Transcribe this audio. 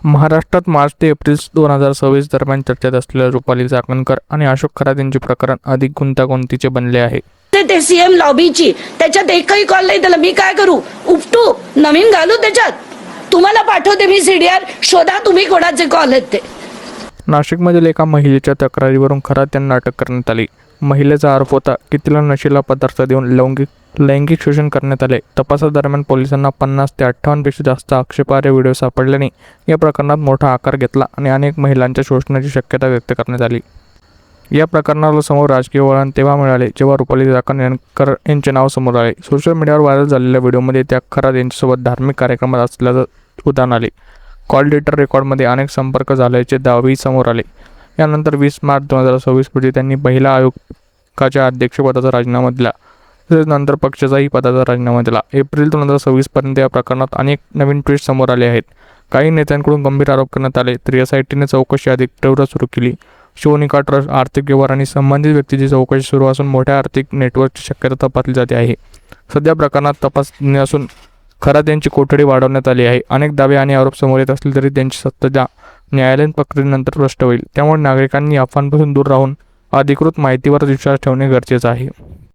महाराष्ट्रात मार्च ते एप्रिल 2026 दरम्यान चर्चेत असलेल्या रुपाली चाकणकर आणि अशोक खरात यांचे प्रकरण अधिक गुंतागुंतीचे बनले आहे. ते सीएम लॉबीची त्याच्यात एकही कॉल नाही त्याला. मी काय करू? उपटू नवीन घालू त्याच्यात? तुम्हाला पाठवते मी सीडीआर, शोधा तुम्ही कोणाचे कॉल आहेत ते. नाशिकमधील एका महिलेच्या तक्रारीवरून खरात यांना अटक करण्यात आली. महिलेचा आरोप होता की तिला नशीला पदार्थ देऊन लैंगिक शोषण करण्यात आले. तपासादरम्यान पोलिसांना 50 ते 58 पेक्षा जास्त आक्षेपार्ह व्हिडिओ सापडल्याने या प्रकरणात मोठा आकार घेतला आणि अनेक महिलांच्या शोषणाची शक्यता व्यक्त करण्यात आली. या प्रकरणाला समोर राजकीय वळण तेव्हा मिळाले जेव्हा रुपाली चाकणकर यांचे नाव समोर आले. सोशल मीडियावर व्हायरल झालेल्या व्हिडिओमध्ये त्या खरात यांच्यासोबत धार्मिक कार्यक्रमात असल्याचं उदाहरण आले. कॉल डेटा रेकॉर्डमध्ये अनेक संपर्क झाल्याचे दावेही समोर आले. यानंतर 20 मार्च 2026 रोजी त्यांनी महिला आयोगाच्या अध्यक्षपदाचा राजीनामा दिला. तसेच नंतर पक्षाचाही पदाचा राजीनामा दिला. एप्रिल 2026 पर्यंत या प्रकरणात अनेक नवीन ट्विस्ट समोर आले आहेत. काही नेत्यांकडून गंभीर आरोप करण्यात आले तर एसआयटीने चौकशी अधिक तीव्र सुरू केली. शिवनिका ट्रस्ट, आर्थिक व्यवहार आणि संबंधित व्यक्तीची चौकशी सुरू असून मोठ्या आर्थिक नेटवर्कची शक्यता तपासली जाते आहे. सध्या प्रकरणात तपासणी असून खरात यांची कोठडी वाढवण्यात आली आहे. अनेक दावे आणि आरोप समोर येत असले तरी त्यांची सत्ता न्यायालयीन प्रक्रियेनंतर स्पष्ट होईल. त्यामुळे नागरिकांनी अफवांपासून दूर राहून अधिकृत माहितीवर विश्वास ठेवणे गरजेचे आहे.